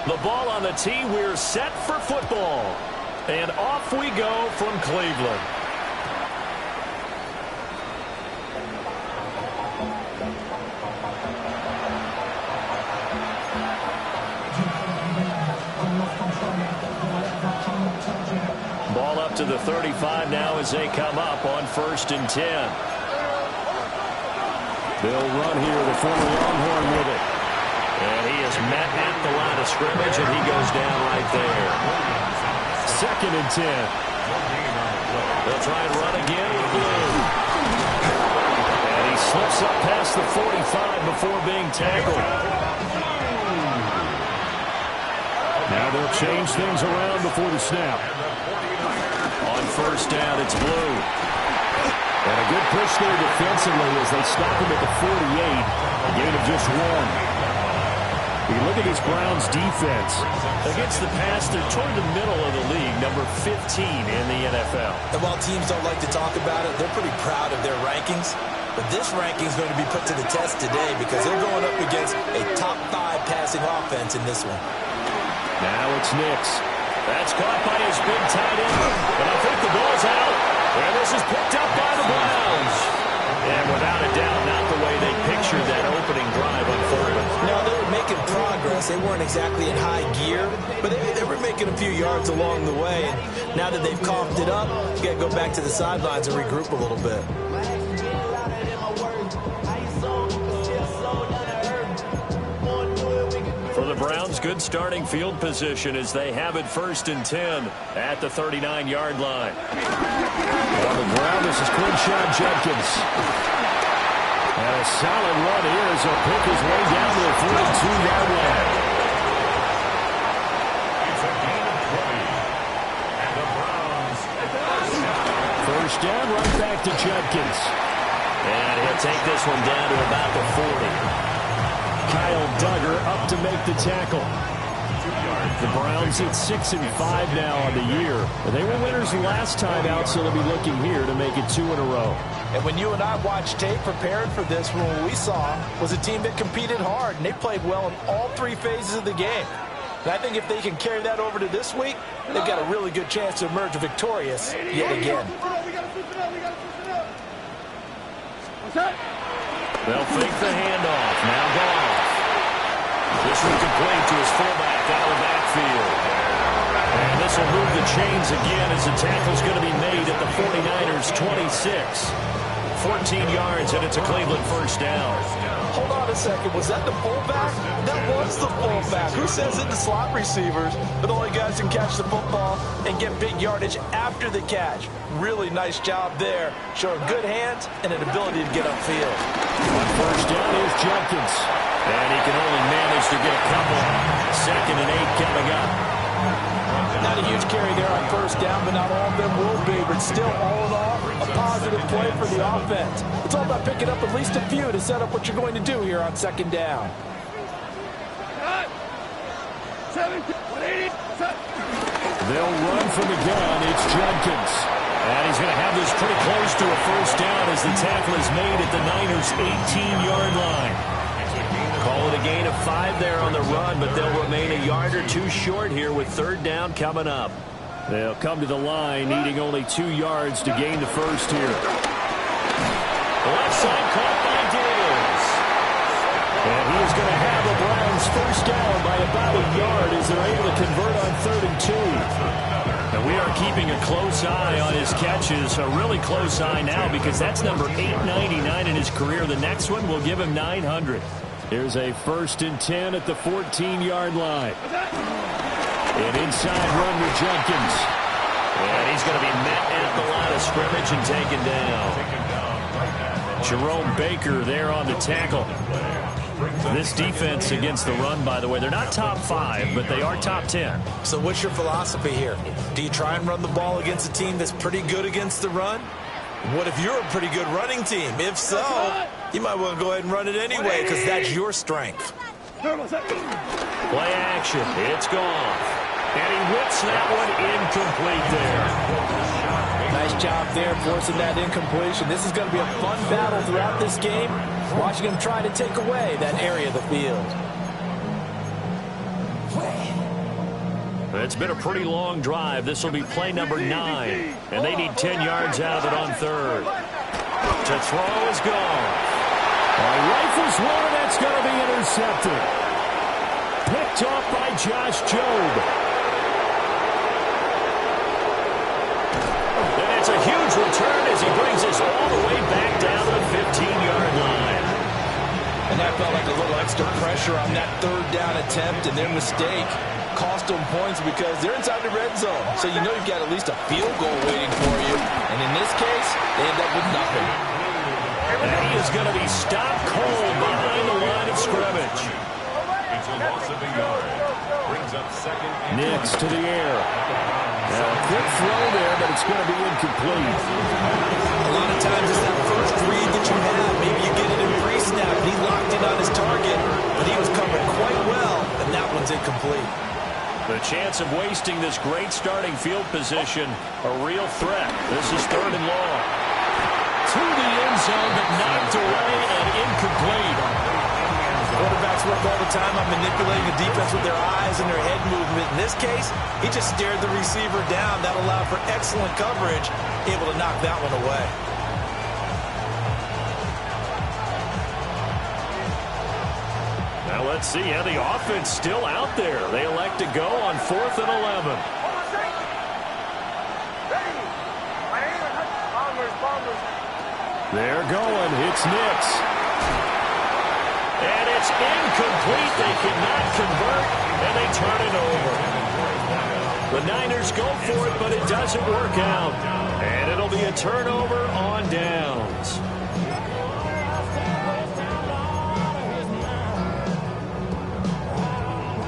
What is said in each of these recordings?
The ball on the tee. We're set for football. And off we go from Cleveland. Ball up to the 35 now as they come up on 1st and 10. They'll run here, the former Longhorn with it. And he is met at the line of scrimmage, and he goes down right there. 2nd and 10. They'll try and run again with Blue. And he slips up past the 45 before being tackled. Now they'll change things around before the snap. On 1st down, it's Blue. And a good push there defensively as they stop him at the 48. A gain of just 1. You look at this Browns defense. Against the pass, they're toward the middle of the league, number 15 in the NFL. And while teams don't like to talk about it, they're pretty proud of their rankings. But this ranking is going to be put to the test today because they're going up against a top 5 passing offense in this one. Now it's Nix. That's caught by his big tight end. But I think the ball's out. And this is picked up by the Browns. And without a doubt, not the way they pictured that opening drive unfolding. No, they were making progress. They weren't exactly in high gear, but they were making a few yards along the way. And now that they've coughed it up, you got to go back to the sidelines and regroup a little bit. For the Browns, good starting field position as they have it 1st and 10 at the 39-yard line. On the ground, this is Quinshon Judkins. And a solid run here as he'll pick his way down to the 42-yard line. First down, right back to Judkins. And he'll take this one down to about the 40. Kyle Duggar up to make the tackle. The Browns at 6-5 now on the year. They were winners last time out, so they'll be looking here to make it 2 in a row. And when you and I watched tape preparing for this one, what we saw was a team that competed hard, and they played well in all 3 phases of the game. And I think if they can carry that over to this week, they've got a really good chance to emerge victorious yet again. They'll fake the handoff. Now Goff. This one complete to his fullback out of the backfield. And this will move the chains again as the tackle's going to be made at the 49ers' 26. 14 yards, and it's a Cleveland first down. Hold on a second. Was that the fullback? That was the fullback. Who says it? The slot receivers. But the only guys can catch the football and get big yardage after the catch. Really nice job there. Showing good hands and an ability to get upfield. On first down is Judkins. And he can only manage to get a couple. 2nd and 8 coming up. Not a huge carry there on first down, but not all of them will be. But still, all in all, a positive play for the offense. It's all about picking up at least a few to set up what you're going to do here on 2nd down. They'll run from the gun. It's Judkins. And he's going to have this pretty close to a first down as the tackle is made at the Niners' 18-yard line. Call it a gain of 5 there on the run, but they'll remain a yard or 2 short here with 3rd down coming up. They'll come to the line needing only 2 yards to gain the first here. Left side caught by Diggs. And he is going to have the Browns first down by about a yard as they're able to convert on 3rd and 2. And we are keeping a close eye on his catches, a really close eye now because that's number 899 in his career. The next one will give him 900. Here's a 1st and 10 at the 14-yard line. An inside run to Judkins. And he's going to be met at the line of scrimmage and taken down. Jerome Baker there on the tackle. This defense against the run, by the way, they're not top 5, but they are top 10. So what's your philosophy here? Do you try and run the ball against a team that's pretty good against the run? What if you're a pretty good running team? If so, you might want to go ahead and run it anyway because that's your strength. Play action. It's gone. And he whips that one incomplete there. Nice job there forcing that incompletion. This is going to be a fun battle throughout this game. Watching him try to take away that area of the field. It's been a pretty long drive. This will be play number 9, and they need 10 yards out of it on third. To throw is gone. Rifles one, and that's going to be intercepted. Picked off by Josh Jobe. And it's a huge return as he brings us all the way back down to the 15-yard line. And that felt like a little extra pressure on that third down attempt, and their mistake cost them points because they're inside the red zone. So you know you've got at least a field goal waiting for you. And in this case, they end up with nothing. And he is going to be stopped cold behind the line of scrimmage. It's a loss of a yard. Brings up second. Nix to the air. Now a quick throw there, but it's going to be incomplete. A lot of times it's that first read that you have. Maybe you get it in pre-snap, and he locked in on his target, but he was covered quite well, and that one's incomplete. The chance of wasting this great starting field position, a real threat. This is third and long. To the end zone, but knocked away and incomplete. Quarterbacks work all the time on manipulating the defense with their eyes and their head movement. In this case, he just stared the receiver down. That allowed for excellent coverage, able to knock that one away. Now let's see how the offense still out there. They elect to go on 4th and 11. They're going. It's Nix. And it's incomplete. They cannot convert, and they turn it over. The Niners go for it, but it doesn't work out. And it'll be a turnover on downs.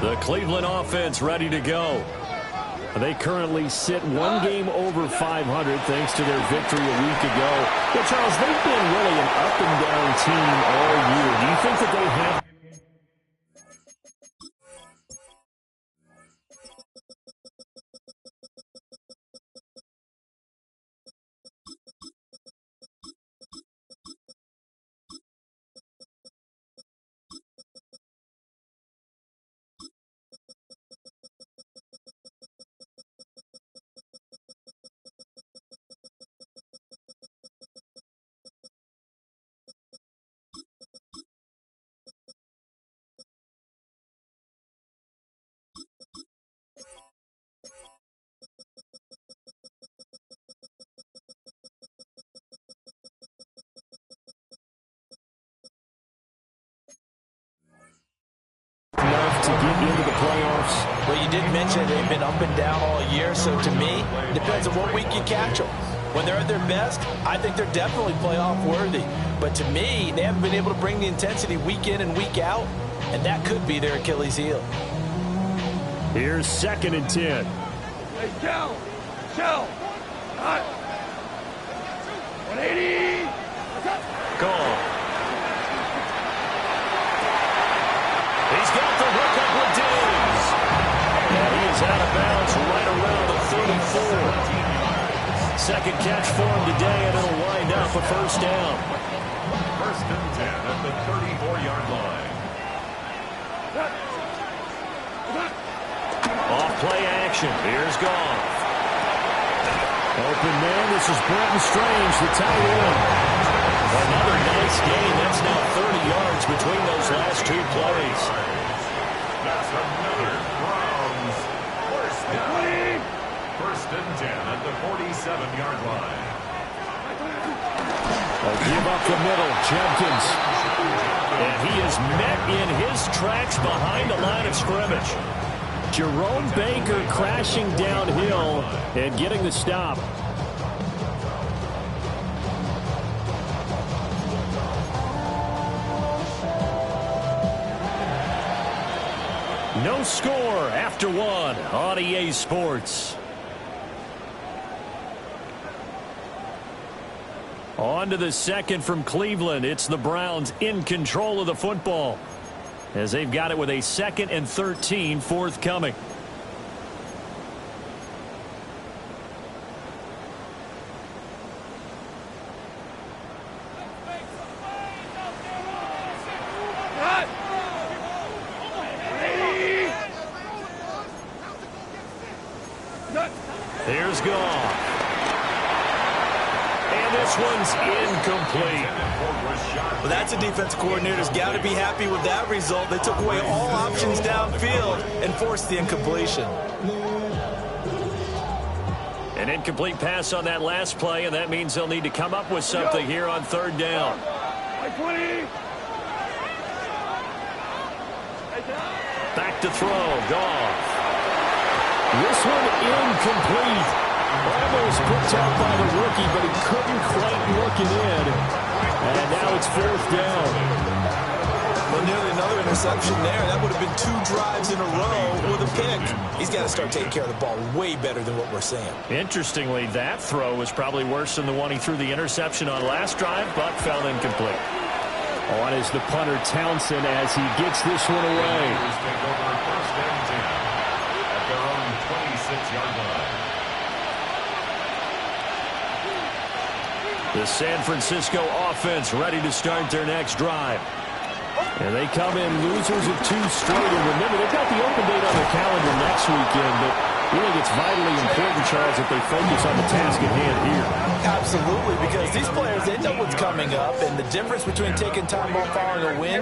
The Cleveland offense ready to go. They currently sit one game over 500 thanks to their victory a week ago. Well, Charles, they've been really an up-and-down team all year. Do you think that they have... to get into the playoffs? Well, you did mention they've been up and down all year, so to me, it depends on what week you catch them. When they're at their best, I think they're definitely playoff worthy. But to me, they haven't been able to bring the intensity week in and week out, and that could be their Achilles heel. Here's 2nd and 10. Hey, Shell. Hot. 180. Gone. He's got the hook up with Diggs. And he is out of bounds right around the 34. Second catch for him today, and it'll wind up a first down. 1st and 10 at the 34-yard line. Off play action. Here's Goff. Open man, this is Brenton Strange, the tight end. Another nice gain. That's now 30 yards between those last two plays. That's another Browns first down. 1st and 10 at the 47-yard line. Give up the middle, Jenkins. And he is met in his tracks behind the line of scrimmage. Jerome Baker crashing downhill and getting the stop. No score after one on EA Sports. On to the second from Cleveland. It's the Browns in control of the football, as they've got it with a 2nd and 13 forthcoming. is gone. And this one's incomplete. Well, that's a defense coordinator's got to be happy with that result. They took away all options downfield and forced the incompletion. An incomplete pass on that last play, and that means they'll need to come up with something here on third down. Back to throw. Goff. This one incomplete. Almost picked out by the rookie, but he couldn't quite work it in. And now it's fourth down. Well, nearly another interception there. That would have been 2 drives in a row with a pick. He's got to start taking care of the ball way better than what we're seeing. Interestingly, that throw was probably worse than the one he threw the interception on last drive, but fell incomplete. On is the punter Townsend as he gets this one away. Take over first and 10 at their own 26-yard line. The San Francisco offense ready to start their next drive. And they come in losers of 2 straight. And remember, they've got the open date on their calendar next weekend, but I think it's vitally important, Charles, that they focus on the task at hand here. Absolutely, because these players, they know what's coming up, and the difference between taking time off following a win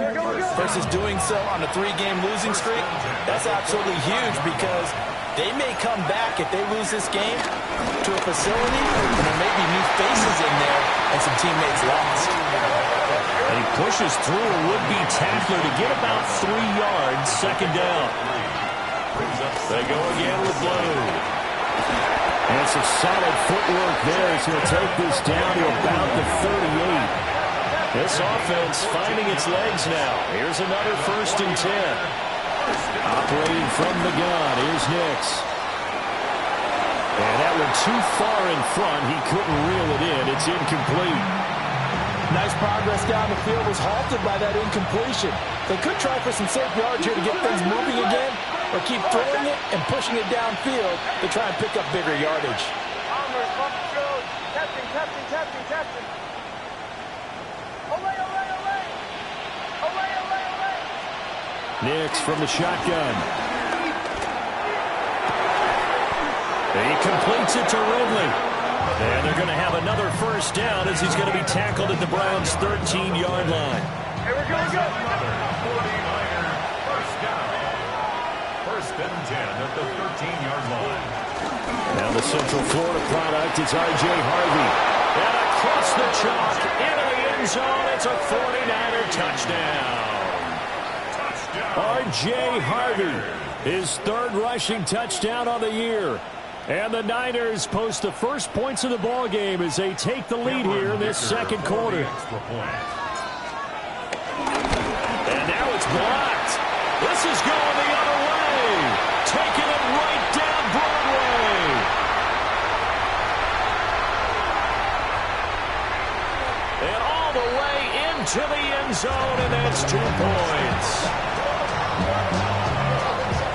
versus doing so on a 3-game losing streak, that's absolutely huge because they may come back if they lose this game to a facility, and there may be new faces in there and some teammates lost. And he pushes through a would-be tackler to get about 3 yards, second down. They go again with Blue. And some solid footwork there as he'll take this down to about the 38. This offense finding its legs now. Here's another first and 10. Operating from the gun, here's Nix. And that one too far in front. He couldn't reel it in. It's incomplete. Nice progress down the field was halted by that incompletion. They could try for some safe yards here to get things moving again, or keep throwing it and pushing it downfield to try and pick up bigger yardage. Nix from the shotgun. He completes it to Ridley. And they're going to have another first down as he's going to be tackled at the Browns' 13-yard line. Here we go. Another 49er first down. First and 10 at the 13-yard line. Now the Central Florida product, it's R.J. Harvey. And across the chalk, into the end zone, it's a 49er touchdown. R.J. Harvey, his 3rd rushing touchdown on the year. And the Niners post the first points of the ball game as they take the lead here in this second quarter. And now it's blocked. This is going the other way. Taking it right down Broadway. And all the way into the end zone, and that's 2 points.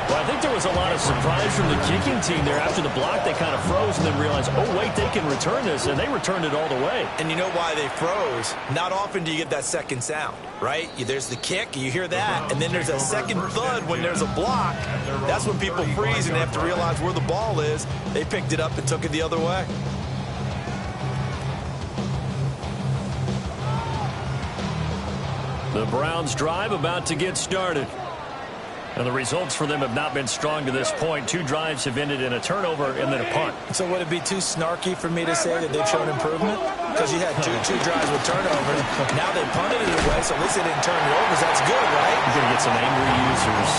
Well, I think there was a lot of surprise from the kicking team there. After the block, they kind of froze and then realized, oh, wait, they can return this, and they returned it all the way. And you know why they froze? Not often do you get that second sound, right? There's the kick, you hear that, and then there's a second thud when there's a block. That's when people freeze and they have to realize where the ball is. They picked it up and took it the other way. The Browns drive about to get started. And the results for them have not been strong to this point. 2 drives have ended in a turnover and then a punt. So would it be too snarky for me to say that they've shown improvement? Because you had two drives with turnovers. Now they punted it away, so at least they didn't turn it over. That's good, right? You're going to get some angry users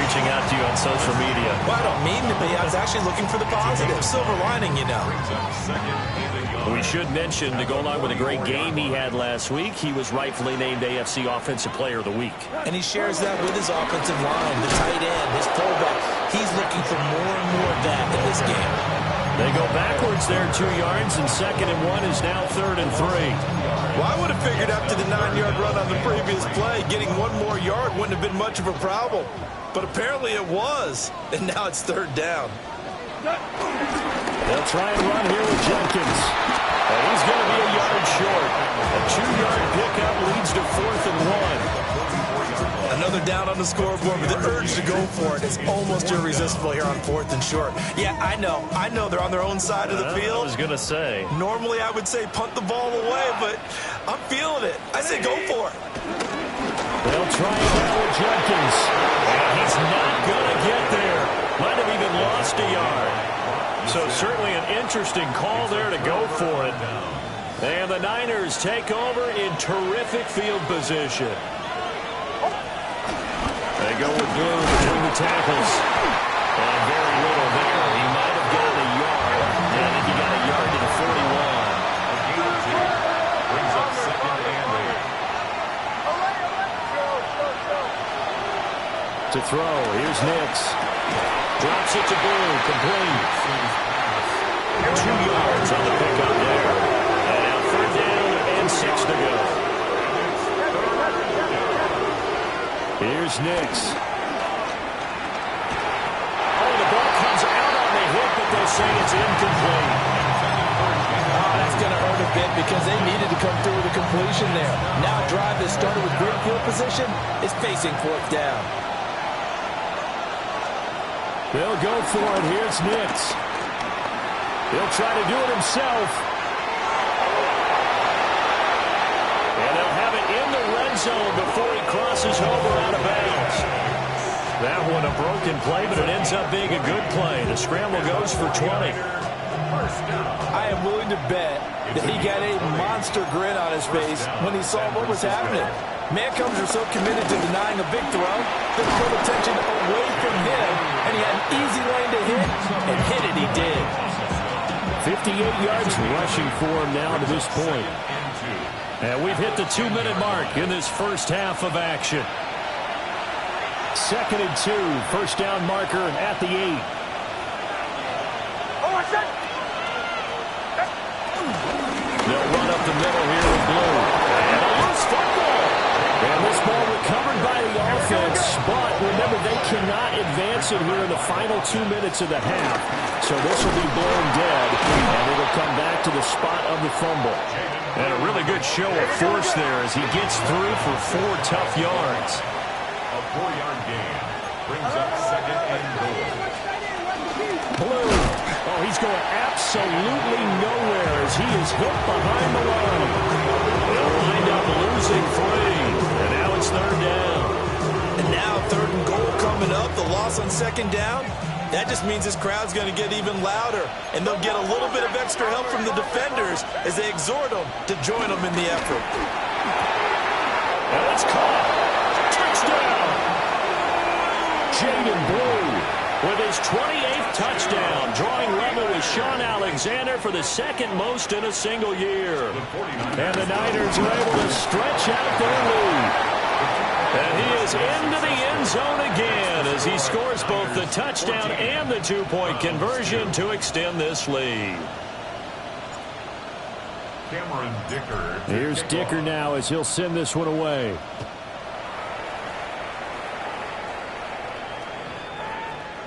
reaching out to you on social media. Well, I don't mean to be. I was actually looking for the positive. Silver lining, you know. We should mention, to go along with a great game he had last week, he was rightfully named AFC Offensive Player of the Week. And he shares that with his offensive line, the tight end, his fullback. He's looking for more and more of that in this game. They go backwards there 2 yards, and 2nd and 1 is now 3rd and 3. Well, I would have figured after the 9-yard run on the previous play, getting 1 more yard wouldn't have been much of a problem. But apparently it was, and now it's 3rd down. They'll try and run here with Jenkins. And he's going to be a yard short. A 2-yard pickup leads to 4th and 1. Another down on the scoreboard, but the urge to go for it is almost irresistible here on 4th and short. Yeah, I know they're on their own side of the field. I was going to say. Normally I would say punt the ball away, but I'm feeling it. I say go for it. They'll try it now with Jenkins. And he's not going to get there. Might have even lost a yard. So certainly an interesting call there to go for it. And the Niners take over in terrific field position. They go with Blue between the tackles. And very little there. He might have gotten a yard. Yeah, I think he got a yard to the 41. Brings up 2nd and 8. To throw, here's Nix. Drops it to Blue, complete. 2 yards on the pickup there. And now 3rd down and 6 to go. Here's Nix. Oh, the ball comes out on the hit, but they say it's incomplete. Oh, that's going to hurt a bit because they needed to come through with a completion there. Now a drive that started with great field position is facing 4th down. They'll go for it. Here's Nix. He'll try to do it himself. And they'll have it in the red zone before he crosses over out of bounds. That one a broken play, but it ends up being a good play. The scramble goes for 20. I am willing to bet that he got a monster grin on his face when he saw what was happening. Mancombs are so committed to denying a big throw, they pulled attention away from him, and he had an easy lane to hit, and hit it he did. 58 yards rushing for him now to this point. And we've hit the 2-minute mark in this first half of action. 2nd and 2, 1st down marker at the 8. They'll run up the middle here with Blue. And a loose football. And this ball recovered by the offense, but remember, they cannot advance it here in the final 2 minutes of the half. So this will be blown dead, and it'll come back to the spot of the fumble. And a really good show of force there as he gets through for 4 tough yards. A 4-yard gain brings up 2nd and goal. Blue. Oh, he's going absolutely nowhere as he is hit behind the line. They'll wind up losing 3. And now it's 3rd down. And now 3rd and goal coming up, the loss on 2nd down. That just means this crowd's going to get even louder, and they'll get a little bit of extra help from the defenders as they exhort them to join them in the effort. And it's caught. Touchdown. Jaden Blue With his 28th touchdown, drawing level with Sean Alexander for the 2nd most in a single year. And the Niners are able to stretch out their lead. And he is into the end zone again as he scores both the touchdown and the 2-point conversion to extend this lead. Cameron Dicker. Here's Dicker now as he'll send this one away.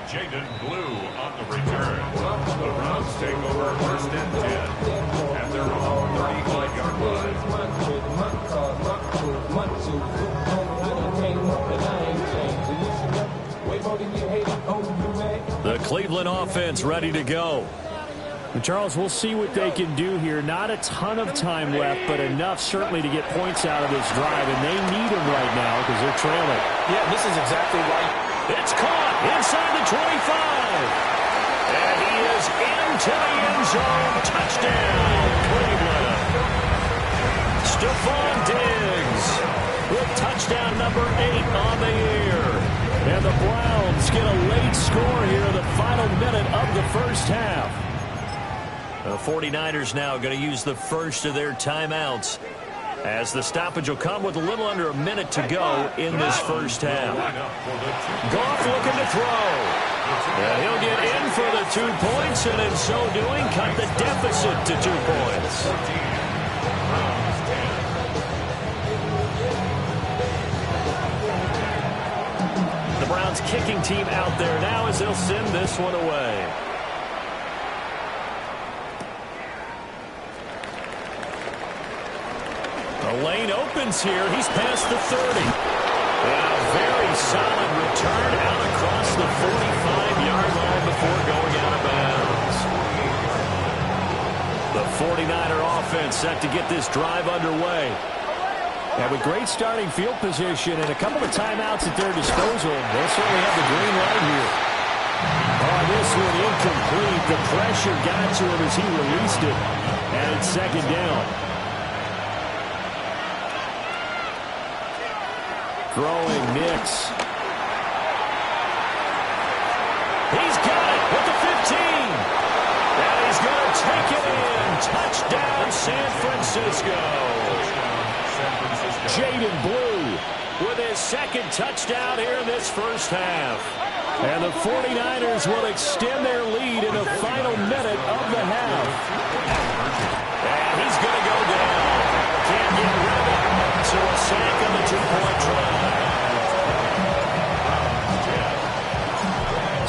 Jaden Blue on the return. The Browns take over 1st and 10 at their own 35-yard line. The Cleveland offense ready to go. And Charles, we'll see what they can do here. Not a ton of time left, but enough certainly to get points out of this drive, and they need them right now because they're trailing. Yeah, this is exactly right. It's caught inside the 25. And he is into the end zone. Touchdown, Cleveland. Stephon Diggs with touchdown number 8 on the year. And the Browns get a late score here in the final minute of the first half. The 49ers now going to use the first of their timeouts as the stoppage will come with a little under a minute to go in this first half. Goff looking to throw. And he'll get in for the 2 points, and in so doing, cut the deficit to 2 points. The Browns kicking team out there now as they'll send this one away. The lane opens here. He's past the 30. And a very solid return out across the 45-yard line before going out of bounds. The 49er offense set to get this drive underway. And with great starting field position and a couple of timeouts at their disposal, they'll certainly have the green light here. Oh, this one incomplete. The pressure got to him as he released it. And it's second down. Throwing Nix. He's got it with the 15. And he's going to take it in. Touchdown, San Francisco. Jaden Blue with his second touchdown here in this first half. And the 49ers will extend their lead in the final minute of the half. And he's going to go down. Can't get rid of it. So a sack on the two-point try.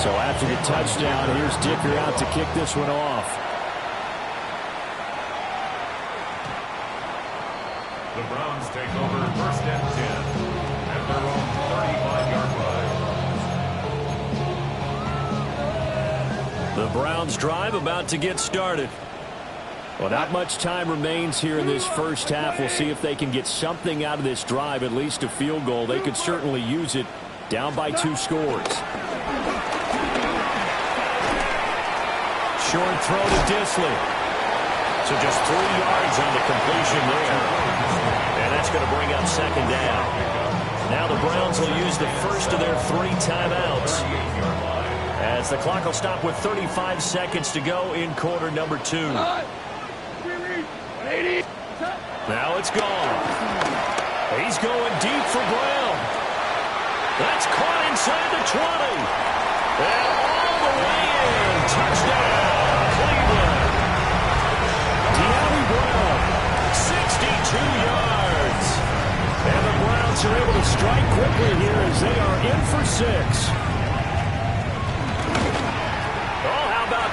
So after the touchdown, here's Dicker out to kick this one off. The Browns take over first and 10 at their own 35-yard line. The Browns drive about to get started. Well, not much time remains here in this first half. We'll see if they can get something out of this drive, at least a field goal. They could certainly use it, down by 2 scores. Short throw to Dissly. So just 3 yards on the completion there. And that's going to bring up second down. Now the Browns will use the first of their 3 timeouts, as the clock will stop with 35 seconds to go in quarter number 2. Now it's gone. He's going deep for Brown. That's caught inside the 20. And all the way in. Touchdown, Cleveland. De'Ami Brown, 62 yards. And the Browns are able to strike quickly here as they are in for 6.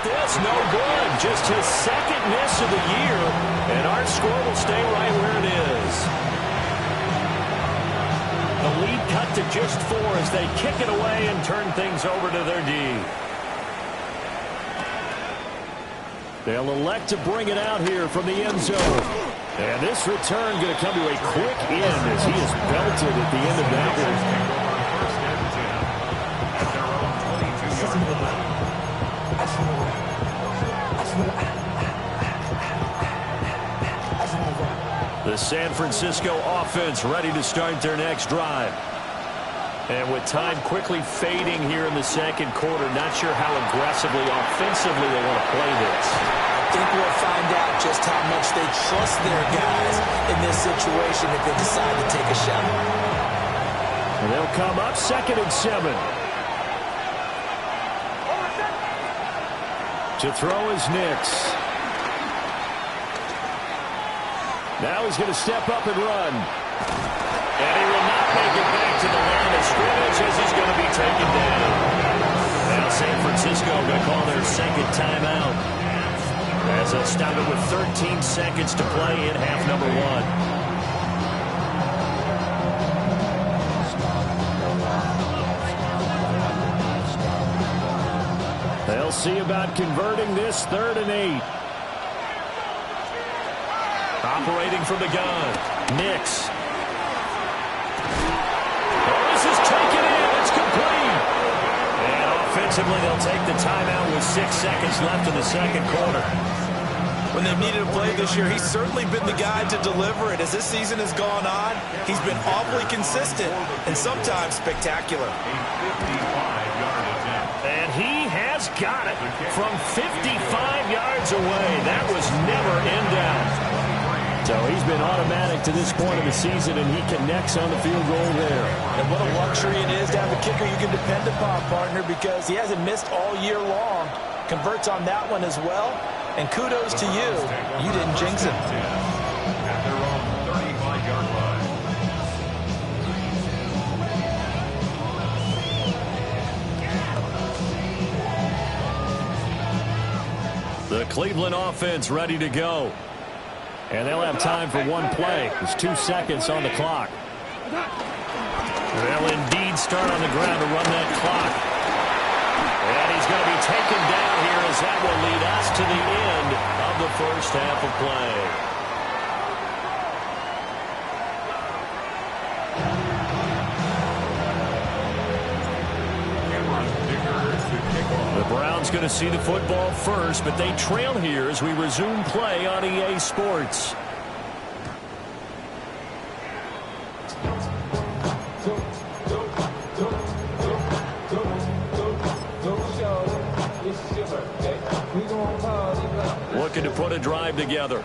This no good. Just his second miss of the year, and our score will stay right where it is. The lead cut to just 4 as they kick it away and turn things over to their D. They'll elect to bring it out here from the end zone. And this return going to come to a quick end as he is belted at the end of that one. The San Francisco offense ready to start their next drive. And with time quickly fading here in the second quarter, not sure how aggressively, offensively they want to play this. I think we'll find out just how much they trust their guys in this situation if they decide to take a shot. And they'll come up 2nd and 7. To throw is Nix. Now he's going to step up and run. And he will not make it back to the line of scrimmage as he's going to be taken down. Now San Francisco going to call their second timeout, as they'll stop it with 13 seconds to play in half number 1. They'll see about converting this 3rd and 8. Operating from the gun, Nix. Oh, this is taken in. It's complete. And offensively, they'll take the timeout with 6 seconds left in the second quarter. When they've needed a play this year, he's certainly been the guy to deliver it. As this season has gone on, he's been awfully consistent and sometimes spectacular. And he has got it from 55 yards away. That was never in doubt. So he's been automatic to this point of the season, and he connects on the field goal there. And what a luxury it is to have a kicker you can depend upon, partner, because he hasn't missed all year long. Converts on that one as well. And kudos to you. You didn't jinx him. At their own 35-yard line. The Cleveland offense ready to go. And they'll have time for one play. There's 2 seconds on the clock. They'll indeed start on the ground to run that clock. And he's going to be taken down here as that will lead us to the end of the first half of play. The Browns going to see the football first, but they trail here as we resume play on EA Sports. Looking to put a drive together.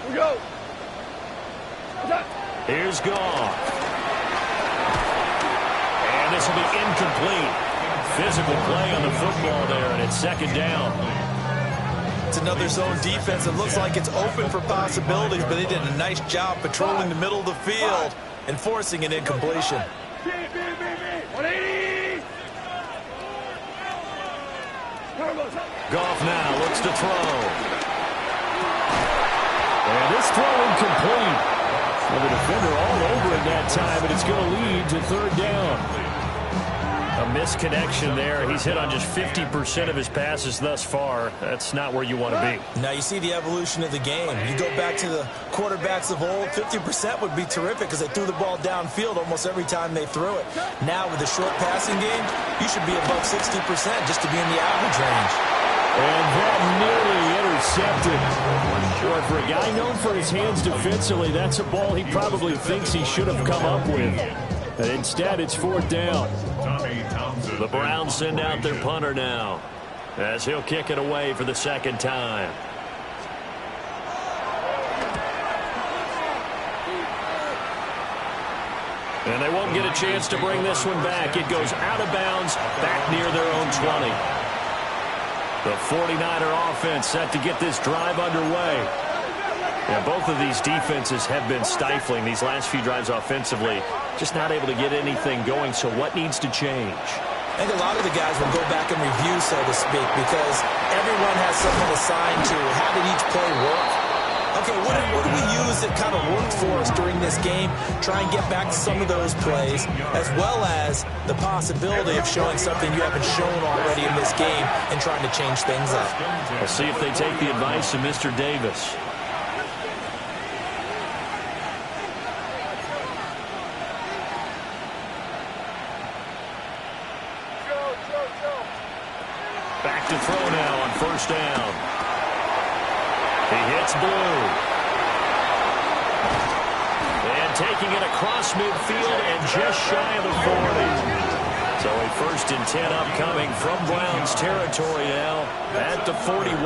We go. Here's Goff. And this will be incomplete. Physical play on the football there, and it's second down. It's another zone defense. It looks like it's open for possibilities, but they did a nice job patrolling the middle of the field and forcing an incompletion. 180. Goff now looks to throw. And this throw incomplete. Well, the defender all over it that time, and it's going to lead to third down. A misconnection there. He's hit on just 50% of his passes thus far. That's not where you want to be. Now you see the evolution of the game. You go back to the quarterbacks of old, 50% would be terrific because they threw the ball downfield almost every time they threw it. Now with the short passing game, you should be above 60% just to be in the average range. And that nearly intercepted. Sure, for a guy known for his hands defensively, that's a ball he probably thinks he should have come up with. But instead, it's fourth down. The Browns send out their punter now as he'll kick it away for the second time. And they won't get a chance to bring this one back. It goes out of bounds, back near their own 20. The 49er offense set to get this drive underway. Yeah, both of these defenses have been stifling these last few drives offensively. Just not able to get anything going, so what needs to change? I think a lot of the guys will go back and review, so to speak, because everyone has someone assigned to how did each play work. Okay, what do we use that kind of worked for us during this game? Try and get back to some of those plays, as well as the possibility of showing something you haven't shown already in this game and trying to change things up. We'll see if they take the advice of Mr. Davis. Back to throw now on first down. He hits Blue. And taking it across midfield and just shy of the 40. So a 1st and 10 upcoming from Browns territory now at the 41.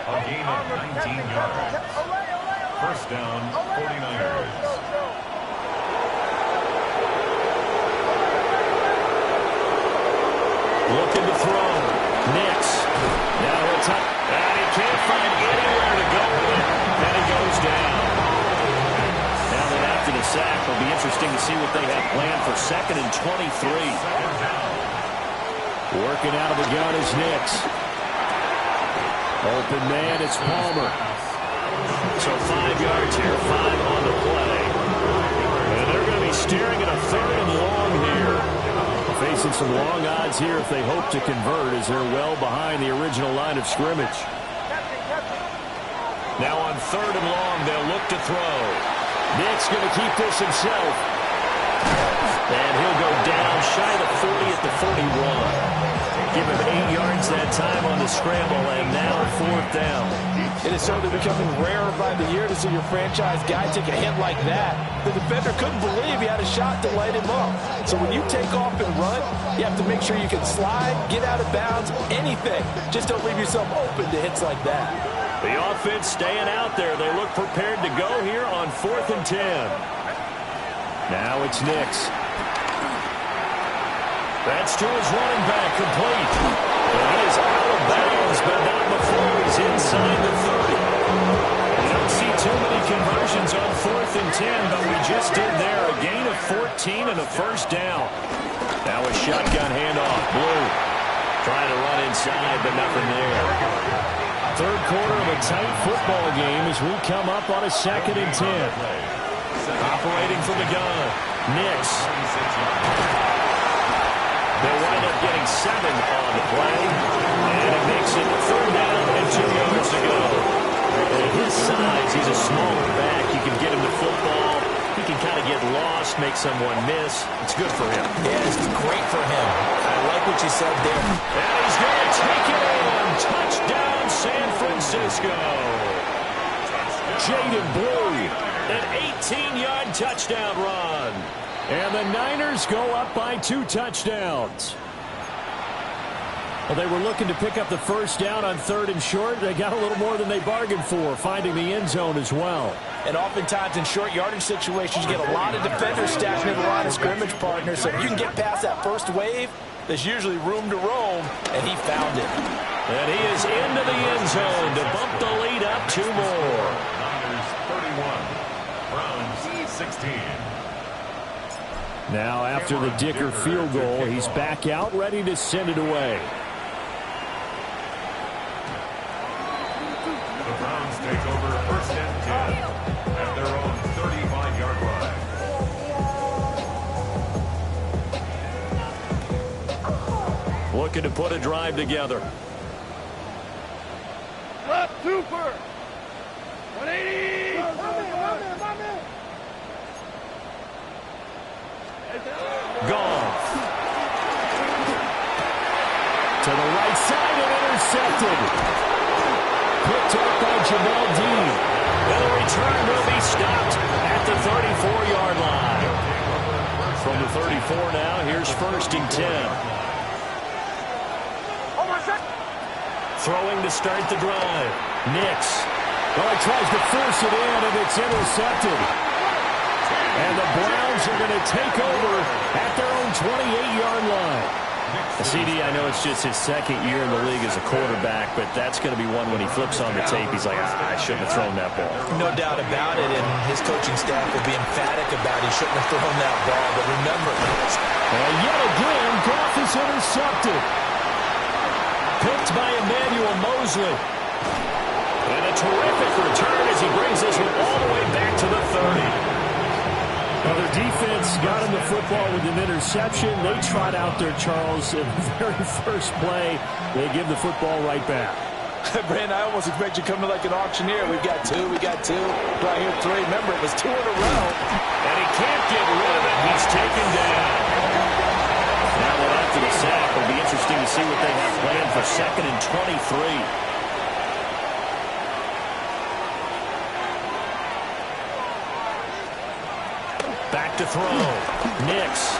A gain of 19 yards. First down, 49ers. Looking to throw. Nix. Now it's up. And he can't find anywhere to go with it. And he goes down. Now that after the sack, it'll be interesting to see what they have planned for 2nd and 23. Working out of the gun is Nix. Open man, it's Palmer. So 5 yards here, 5 on the play. And they're going to be staring at a 3rd and long here. Facing some long odds here if they hope to convert as they're well behind the original line of scrimmage. Now on 3rd and long, they'll look to throw. Nick's going to keep this himself. And he'll go down shy of the 40 at the 41. Give him 8 yards that time on the scramble, and now 4th down. It is certainly becoming rarer by the year to see your franchise guy take a hit like that. The defender couldn't believe he had a shot to light him up. So when you take off and run, you have to make sure you can slide, get out of bounds, anything. Just don't leave yourself open to hits like that. The offense staying out there. They look prepared to go here on 4th and 10. Now it's Nix. That's to his running back, complete. And he is out of bounds, but not before he's inside the 30. You don't see too many conversions on 4th and 10, but we just did there. A gain of 14 and a 1st down. Now a shotgun handoff. Blue trying to run inside, but nothing there. 3rd quarter of a tight football game as we come up on a 2nd and 10. Operating from the gun. Nix. They'll wind up getting 7 on the play. And it makes it 3rd down and 2 yards to go. And at his size, he's a smaller back. You can get him the football. He can kind of get lost, make someone miss. It's good for him. Yeah, it's great for him. I like what you said there. And he's going to take it in. Touchdown, San Francisco. Jaden Blue, an 18-yard touchdown run. And the Niners go up by 2 touchdowns. Well, they were looking to pick up the first down on 3rd and short. They got a little more than they bargained for, finding the end zone as well. And oftentimes in short yardage situations, you get a lot of defenders stacked near the line of scrimmage partners. So if you can get past that first wave, there's usually room to roam, and he found it. And he is into the end zone to bump the lead up 2 more. Niners 31, Browns 16. Now after the Dicker field goal, he's back out ready to send it away. The Browns take over 1st and 10 at their own 35-yard line. Looking to put a drive together. Left 2 first. 180. Goff. To the right side and intercepted. Picked up by Jamel Dean. And the return will be stopped at the 34-yard line. From the 34 now, here's 1st and 10. Throwing to start the drive. Nix. Well, he tries to force it in, and it's intercepted. And the Browns are going to take over at their own 28-yard line. CD, I know it's just his 2nd year in the league as a quarterback, but that's going to be one when he flips on the tape, he's like, I shouldn't have thrown that ball. No doubt about it, and his coaching staff will be emphatic about he shouldn't have thrown that ball. But remember, and yet again, Goff is intercepted. Picked by Emmanuel Mosley. And a terrific return as he brings this one all the way back to the 30. Well, their defense got him the football with an interception. They trot out there, Charles, in the very first play. They give the football right back. Brandon, I almost expect you coming like an auctioneer. We've got 2, we got 2. Right here, 3. Remember, it was 2 in a row. And he can't get rid of it. He's taken down. Now, after the sack, it'll be interesting to see what they have planned for 2nd and 23. Back to throw. Nix.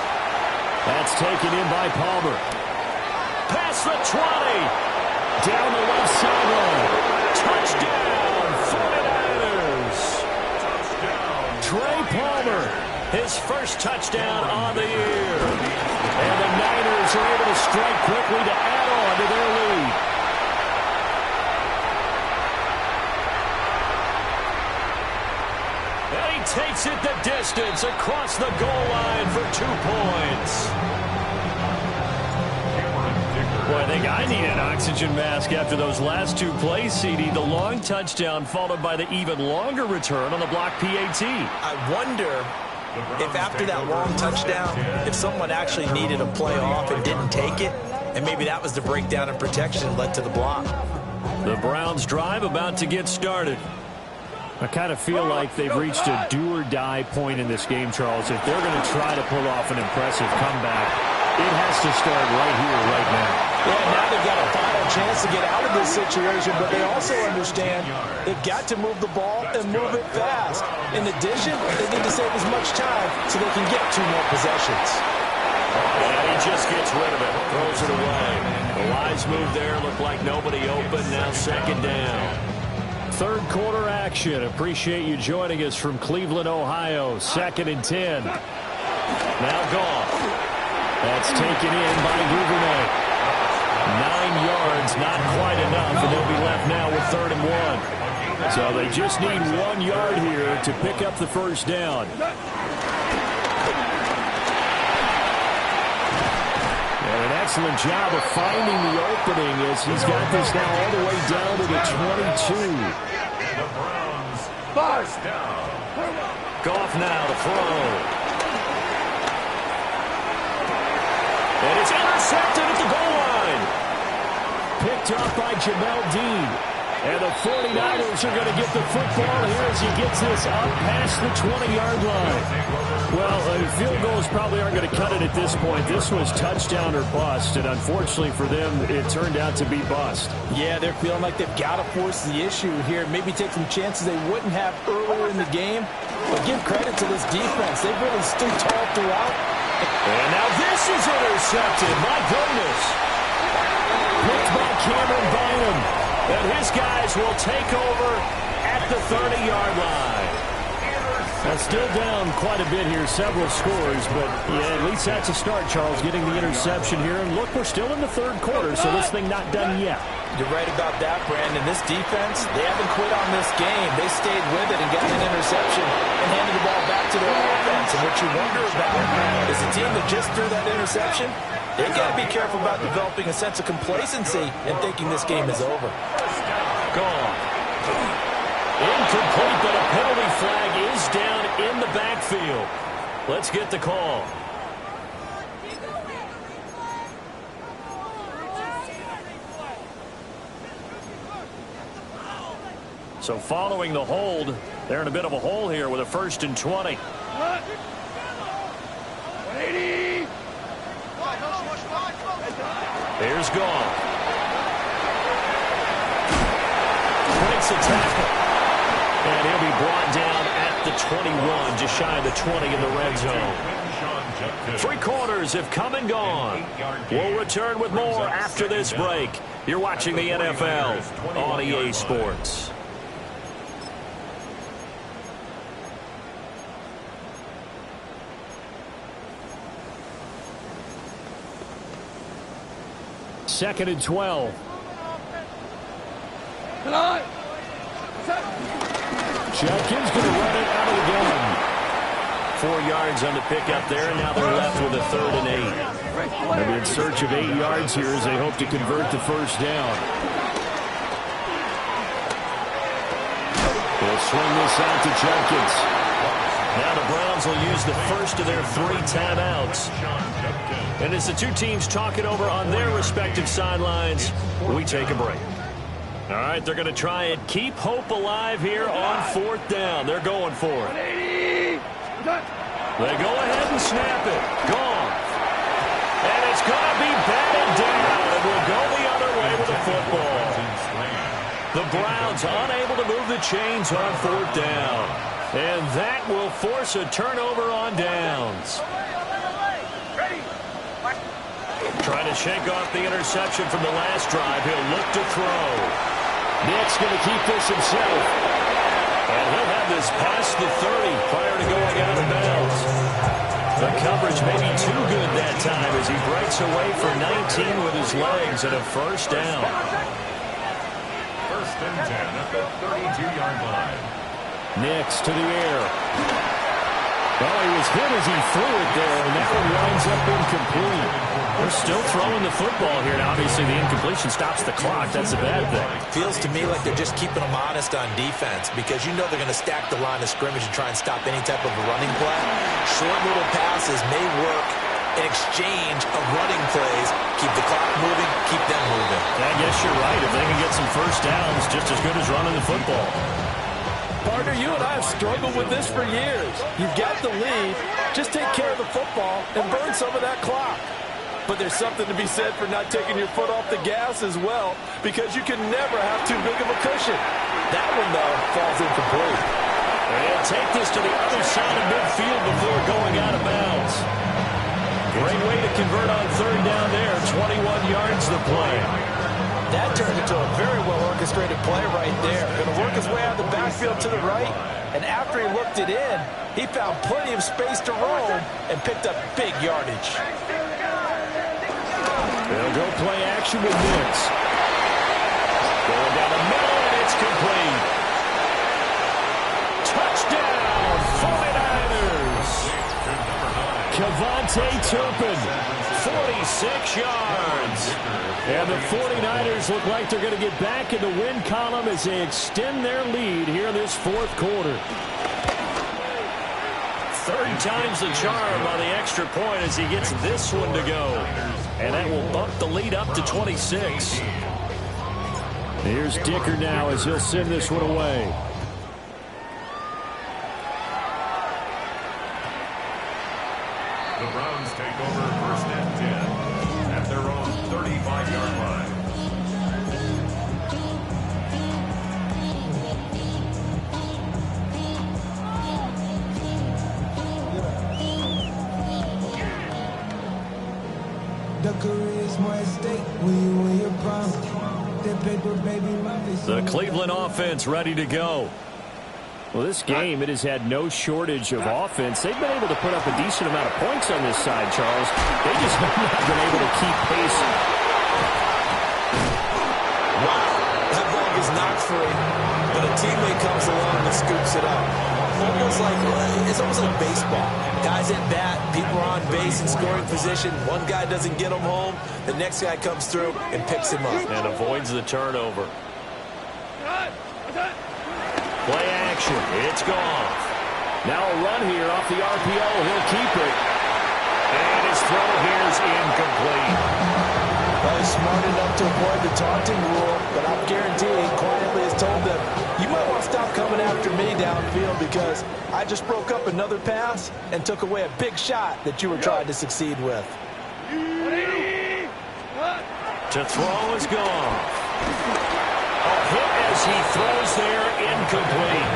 That's taken in by Palmer. Past the 20. Down the left sideline. Touchdown, 49ers. Trey Palmer, his first touchdown on the year. And the Niners are able to strike quickly to add on to their lead. Takes it the distance across the goal line for 2 points. Boy, I think I need an oxygen mask after those last 2 plays, CD. The long touchdown followed by the even longer return on the block PAT. I wonder if after that long touchdown, if someone actually needed a play off and didn't take it, and maybe that was the breakdown in protection that led to the block. The Browns drive about to get started. I kind of feel like they've reached a do-or-die point in this game, Charles. If they're going to try to pull off an impressive comeback, it has to start right here, right now. Yeah, now they've got a final chance to get out of this situation, but they also understand they've got to move the ball and move it fast. In addition, they need to save as much time so they can get 2 more possessions. And he just gets rid of it, throws it away. The wise move there, looked like nobody open, now 2nd down. 3rd quarter action. Appreciate you joining us from Cleveland, Ohio. 2nd and 10. Now Goff. That's taken in by Duvernay. 9 yards, not quite enough, and they'll be left now with 3rd and 1. So they just need 1 yard here to pick up the first down. And an excellent job of finding the opening as he's got this now all the way down to the 22. The Browns, 1st down. Goff now to throw. And it's intercepted at the goal line. Picked up by Jamel Dean. And the 49ers are going to get the football here as he gets this up past the 20-yard line. Well, field goals probably aren't going to cut it at this point. This was touchdown or bust, and unfortunately for them, it turned out to be bust. Yeah, they're feeling like they've got to force the issue here. Maybe take some chances they wouldn't have earlier in the game. But give credit to this defense. They've really stood tall throughout. And now this is intercepted. My goodness. Picked by Cameron Bynum. And his guys will take over at the 30-yard line. That's still down quite a bit here, several scores, but yeah, at least that's a start, Charles, getting the interception here. And look, we're still in the third quarter, so this thing not done yet. You're right about that, Brandon. This defense, they haven't quit on this game. They stayed with it and got an interception and handed the ball back to their offense. And what you wonder about is the team that just threw that interception, they got to be careful about developing a sense of complacency and thinking this game is over. Gone. Incomplete, but a penalty flag is down in the backfield. Let's get the call. So following the hold, they're in a bit of a hole here with a 1st and 20. 180. Here's Goff. Breaks a tackle. And he'll be brought down at the 21, just shy of the 20 in the red zone. 3 quarters have come and gone. We'll return with more after this break. You're watching the NFL on EA Sports. Second and 12. Jenkins going to run it out of the gun. 4 yards on the pickup there, and now they're left with a 3rd and 8. They'll be in search of 8 yards here as they hope to convert the first down. They'll swing this out to Jenkins. Now the Browns will use the first of their 3 timeouts. And as the two teams talk it over on their respective sidelines, we take a break. All right, they're going to try and keep hope alive here on 4th down. They're going for it. They go ahead and snap it. Gone. And it's going to be batted down. And we'll go the other way with the football. The Browns unable to move the chains on 4th down. And that will force a turnover on downs. Trying to shake off the interception from the last drive. He'll look to throw. Nick's going to keep this himself. And he'll have this past the 30 prior to going out of bounds. The coverage may be too good that time as he breaks away for 19 with his legs and a first down. 1st and 10 at the 32-yard line. Nick's to the air. Well, he was hit as he threw it there, and that one winds up incomplete. They're still throwing the football here, and obviously the incompletion stops the clock. That's a bad thing. Feels to me like they're just keeping them honest on defense because you know they're going to stack the line of scrimmage and try and stop any type of a running play. Short little passes may work in exchange of running plays. Keep the clock moving, keep them moving. I guess you're right. If they can get some first downs, just as good as running the football. Partner, you and I have struggled with this for years. You've got the lead. Just take care of the football and burn some of that clock. But there's something to be said for not taking your foot off the gas as well, because you can never have too big of a cushion. That one, though, falls incomplete. They'll take this to the other side of midfield before going out of bounds. Great way to convert on 3rd down there. 21 yards the play. That turned into a very well-orchestrated play right there. Going to work his way out of the backfield to the right, and after he looked it in, he found plenty of space to roam and picked up big yardage. They'll go play action with Nix. Going down the middle, and it's complete. Touchdown, 49ers. Kevontae Turpin, 46 yards. And the 49ers look like they're going to get back in the win column as they extend their lead here in this 4th quarter. third time's the charm on the extra point as he gets this one to go. And that will bump the lead up to 26. Here's Dicker now as he'll send this one away. The Browns take over 1st and 10 at their own 35-yard line. The Cleveland offense ready to go. Well, this game, it has had no shortage of offense. They've been able to put up a decent amount of points on this side, Charles. They just have not been able to keep pace. Wow, that ball is knocked free, but a teammate comes along and scoops it up. It's almost like baseball. Guys at bat, people are on base in scoring position. One guy doesn't get him home. The next guy comes through and picks him up. And avoids the turnover. Play action. It's gone. Now a run here off the RPO. He'll keep it. And his throw here is incomplete. Well, he's smart enough to avoid the taunting rule, but I'm guaranteeing quietly has told them, you might want to stop coming after me downfield because I just broke up another pass and took away a big shot that you were trying to succeed with. To throw is gone. A hit as he throws there, incomplete.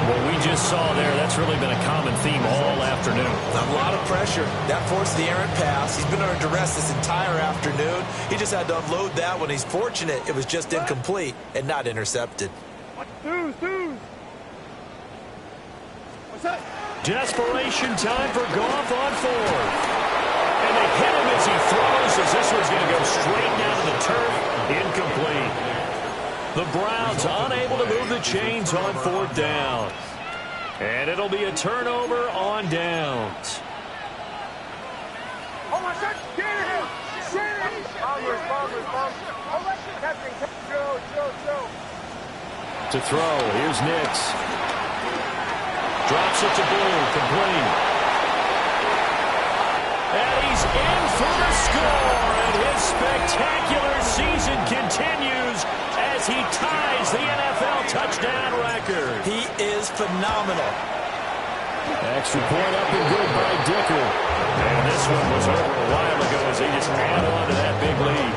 What we just saw there, that's really been a common theme all afternoon. A lot of pressure. That forced the errant pass. He's been under duress this entire afternoon. He just had to unload that one. He's fortunate it was just incomplete and not intercepted. Desperation time for Goff on fourth. And they hit him as he throws as this one's going to go straight down to the turf. Incomplete. The Browns unable to move the chains on 4th down. And it'll be a turnover on downs. Oh my God, get him! To throw, here's Nix. Drops it to Blue, complete. And he's in for the score, and his spectacular season continues as he ties the NFL touchdown record. He is phenomenal. Extra point up and good by Dicker. And this one was over a while ago as he just ran on to that big lead.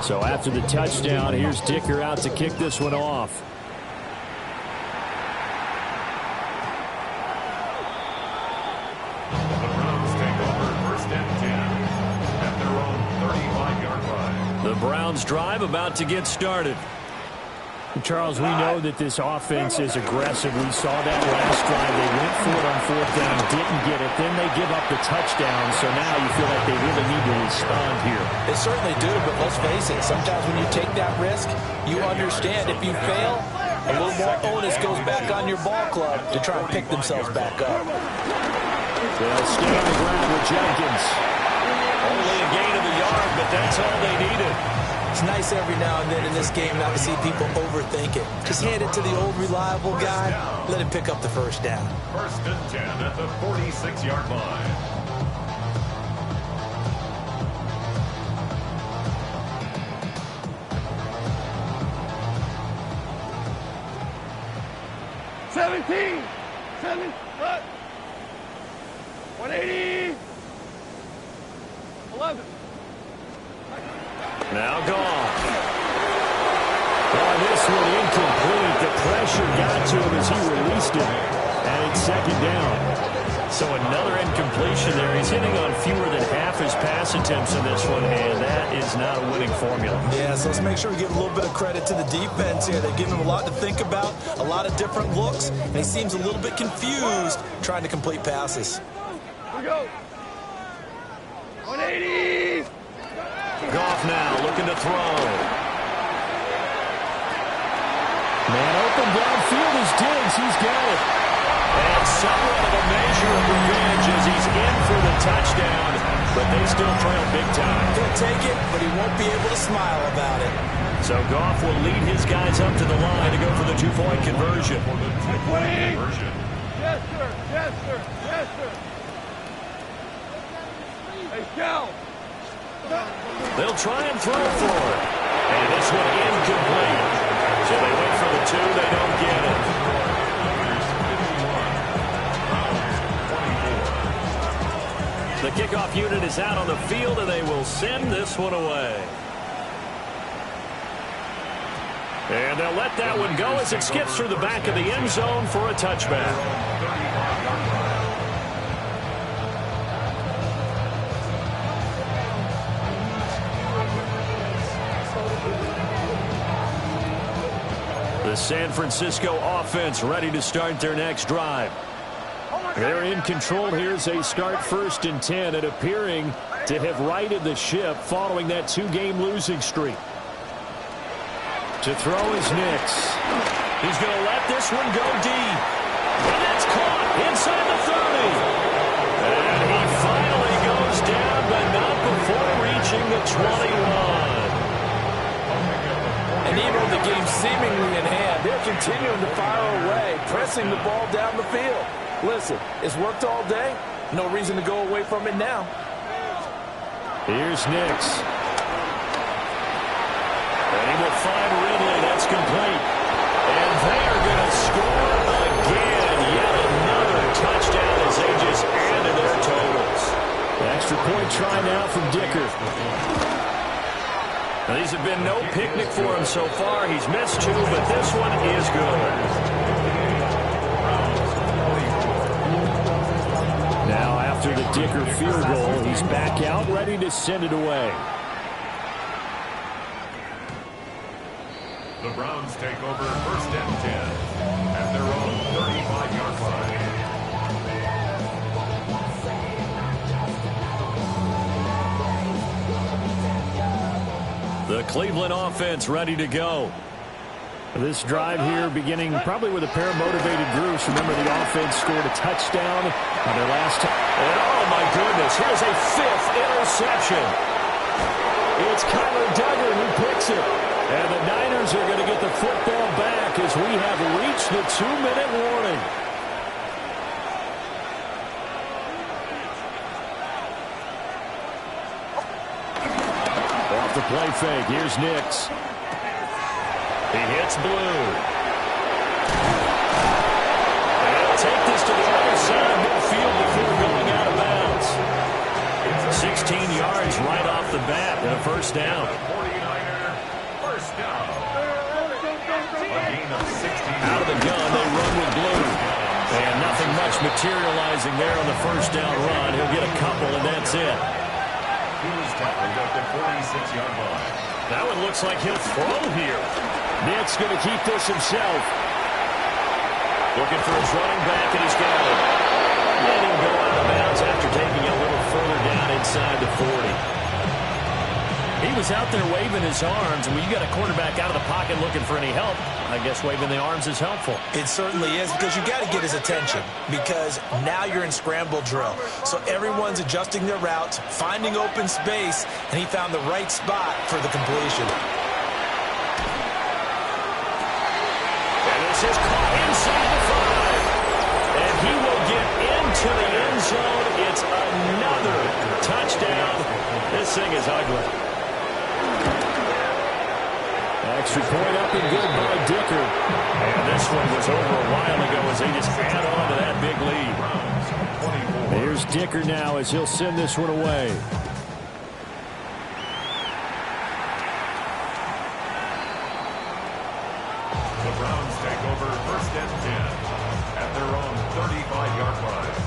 So after the touchdown, here's Dicker out to kick this one off. The Browns take over 1st and 10 at their own 35-yard line. The Browns drive about to get started. Charles, we know that this offense is aggressive. We saw that last drive. They went for it on 4th down, didn't get it. Then they give up the touchdown. So now you feel like they really need to respond here. They certainly do, but let's face it. Sometimes when you take that risk, you understand if you fail, a little more onus goes back on your ball club to try and pick themselves back up. They'll stay on the ground with Jenkins. Only a gain of a yard, but that's all they needed. It's nice every now and then in this game not to see people overthink it. Just hand it to the old reliable guy. Let him pick up the first down. 1st and 10 at the 46-yard line. Seven, 180, 11. Now gone. Oh, this one incomplete. The pressure got to him as he released it. And it's 2nd down. So another incompletion there. He's hitting on fewer than half his pass attempts in this one, and that is not a winning formula. Yeah, so let's make sure we give a little bit of credit to the defense here. They've given him a lot to think about, a lot of different looks, and he seems a little bit confused trying to complete passes. Here we go. 180. Goff now looking to throw. Man open downfield is Diggs. He's got it. And somewhat of a measure of revenge as he's in for the touchdown, but they still trail big time. He'll take it, but he won't be able to smile about it. So Goff will lead his guys up to the line to go for the two-point conversion. For the two-point conversion. Yes, sir. Yes, sir. Yes, sir. Hey, Cal. They'll try and throw for it. And this one incomplete. So they wait for the two. They don't get it. The kickoff unit is out on the field, and they will send this one away. And they'll let that one go as it skips through the back of the end zone for a touchback. The San Francisco offense ready to start their next drive. They're in control here as they start 1st and 10 and appearing to have righted the ship following that 2-game losing streak. To throw is Nix. He's going to let this one go deep. And that's caught inside the 30. And he finally goes down, but not before reaching the 21. And even with the game seemingly in hand, they're continuing to fire away, pressing the ball down the field. Listen, it's worked all day. No reason to go away from it now. Here's Nix. And he will find Ridley. That's complete. And they're going to score again. Yet another touchdown as they just added their totals. Extra point try now from Dicker. Now, these have been no picnic for him so far. He's missed 2, but this one is good. Now, after the Dicker field goal, he's back out, ready to send it away. The Browns take over 1st and 10 at their own 35-yard line. The Cleveland offense ready to go. This drive here beginning probably with a pair of motivated groups. Remember, the offense scored a touchdown on their last time. And oh my goodness, here's a 5th interception. It's Kyler Duggar who picks it. And the Niners are going to get the football back as we have reached the 2-minute warning. Off the play fake, here's Nix. He hits Blue. And he'll take this to the other side of midfield before going out of bounds. 16 yards right off the bat and a 1st down. 49er, 1st down. A gain of 16. Out of the gun, they run with Blue. And nothing much materializing there on the 1st down run. He'll get a couple, and that's it. He was tackled at the 46-yard line. That one looks like he'll throw here. Nick's going to keep this himself. Looking for his running back, and he's got it. Let him go out of bounds after taking a little further down inside the 40. He was out there waving his arms, and when you got a quarterback out of the pocket looking for any help, I guess waving the arms is helpful. It certainly is, because you got to get his attention, because now you're in scramble drill. So everyone's adjusting their routes, finding open space, and he found the right spot for the completion. And this is caught inside the 5. And he will get into the end zone. It's another touchdown. This thing is ugly. Extra point up and good by Dicker. And this one was over a while ago as they just add on to that big lead. Here's Dicker now as he'll send this one away. The Browns take over 1st and 10 at their own 35-yard line.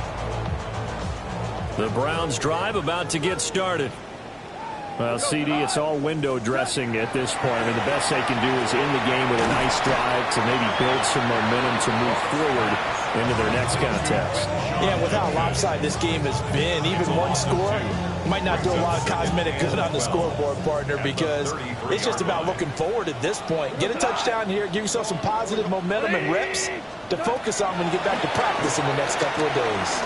The Browns drive about to get started. Well, CD, it's all window dressing at this point. I mean, the best they can do is end the game with a nice drive to maybe build some momentum to move forward into their next contest. Yeah, with how lopsided this game has been, even one score might not do a lot of cosmetic good on the scoreboard, partner, because it's just about looking forward at this point. Get a touchdown here, give yourself some positive momentum and reps to focus on when you get back to practice in the next couple of days.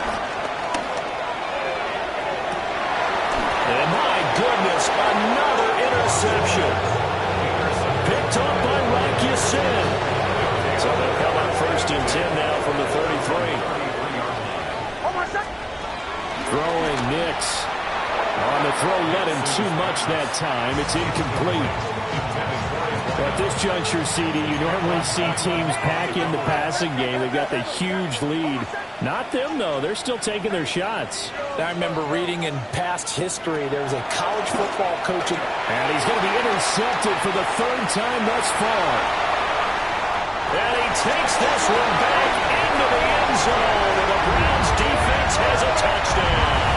And my goodness, another interception. picked off by Rock Ya-Sin. So they'll come up 1st and 10 now from the 33. Throwing Nix. On the throw, let him too much that time. It's incomplete. At this juncture, CD, you normally see teams pack in the passing game. They've got the huge lead. Not them, though. They're still taking their shots. I remember reading in past history, there was a college football coach. And he's going to be intercepted for the 3rd time thus far. And he takes this one back into the end zone. And the Browns defense has a touchdown.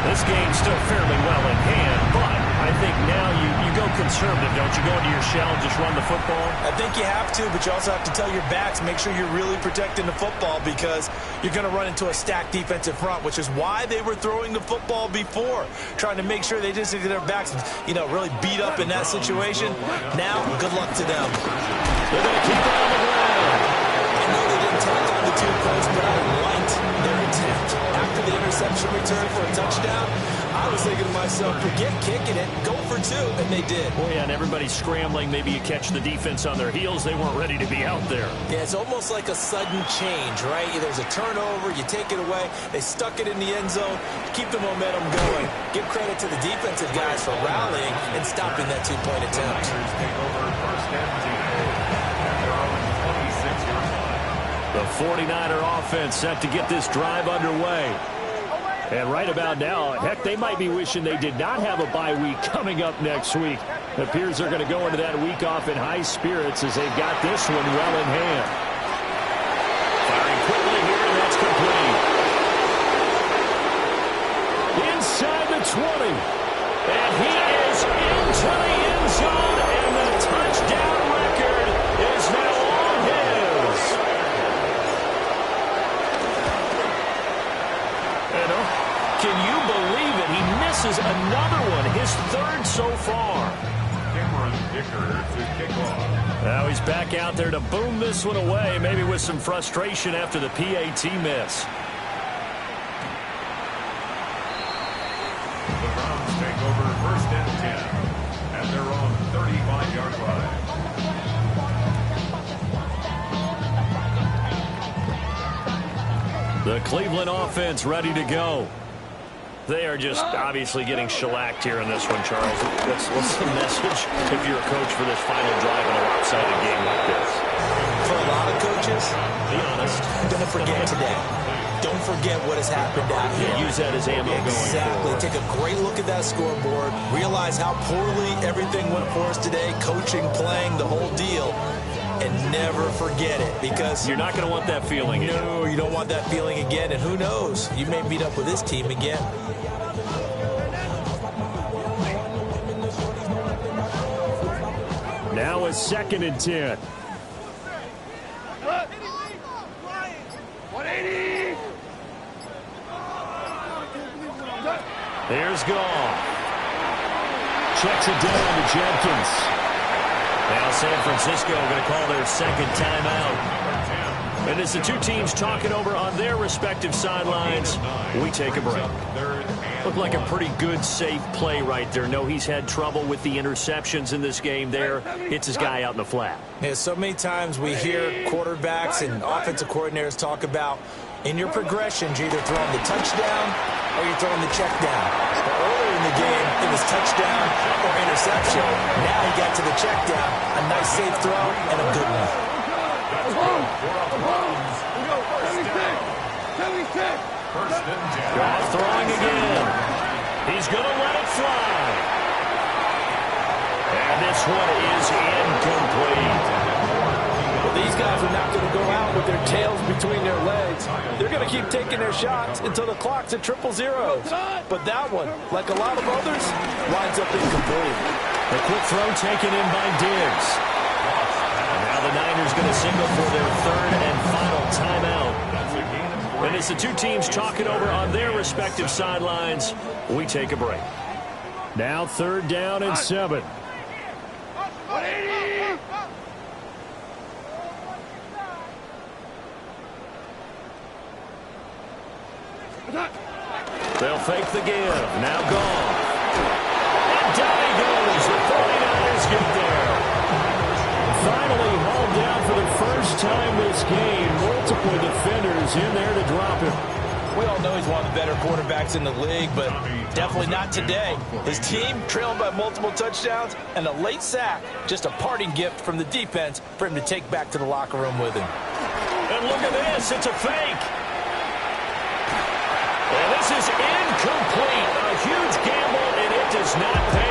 This game's still fairly well in hand, but I think now you go conservative, don't you? Go into your shell and just run the football? I think you have to, but you also have to tell your backs, make sure you're really protecting the football because you're going to run into a stacked defensive front, which is why they were throwing the football before, trying to make sure they just get their backs, really beat up in that situation. Now, good luck to them. They're going to keep it on the ground. I know they didn't tack on the 2 posts, but I liked their attempt. After the interception return for a touchdown, I was thinking to myself, forget kicking it, go for 2, and they did. Well, yeah, and everybody's scrambling. Maybe you catch the defense on their heels. They weren't ready to be out there. Yeah, it's almost like a sudden change, right? There's a turnover, you take it away, they stuck it in the end zone, keep the momentum going. Give credit to the defensive guys for rallying and stopping that 2-point attempt. The 49er offense set to get this drive underway. And right about now, heck, they might be wishing they did not have a bye week coming up next week. It appears they're going to go into that week off in high spirits as they've got this one well in hand. Firing quickly here, and that's complete. Inside the 20. And he is into the end zone, and the touchdown record is now all his. Can you believe it? He misses another one, his 3rd so far. Cameron Dicker to kick off. Now he's back out there to boom this one away, maybe with some frustration after the PAT miss. The Browns take over 1st and 10 at their own 35-yard line. The Cleveland offense ready to go. They are just obviously getting shellacked here in this one, Charles. What's the message if you're a coach for this final drive in a lopsided game like this? For a lot of coaches, Be honest. don't forget today. Don't forget what has happened out here. Yeah, use that as ammo going Exactly. forward. Take a great look at that scoreboard. Realize how poorly everything went for us today. Coaching, playing, the whole deal. And never forget it because You're not going to want that feeling again. no, you don't want that feeling again. And who knows? You may meet up with this team again. Now a 2nd and 10. 180. There's Goff. Checks it down to Jenkins. Now San Francisco going to call their 2nd timeout. And as the 2 teams talking over on their respective sidelines, we take a break. Looked like a pretty good, safe play right there. No, he's had trouble with the interceptions in this game there. Hits his guy out in the flat. Yeah, so many times we hear quarterbacks and offensive coordinators talk about in your progressions, you're either throwing the touchdown or you're throwing the check down. But earlier in the game, it was touchdown or interception. Now he got to the check down. A nice safe throw and a good one. Goff throwing again. He's going to let it fly. And this one is incomplete. Well, these guys are not going to go out with their tails between their legs. They're going to keep taking their shots until the clock's at 0-0. But that one, like a lot of others, winds up incomplete. A quick throw taken in by Diggs. And now the Niners going to signal for their 3rd and final timeout. And as the 2 teams talking over on their respective sidelines, we take a break. Now 3rd down and 7. 180. They'll fake the give. Now Goff. And down he goes. couple of defenders in there to drop him. We all know he's one of the better quarterbacks in the league, but definitely not today. His team trailing by multiple touchdowns and a late sack, just a parting gift from the defense for him to take back to the locker room with him. And look at this, it's a fake. And this is incomplete. A huge gamble, and it does not pay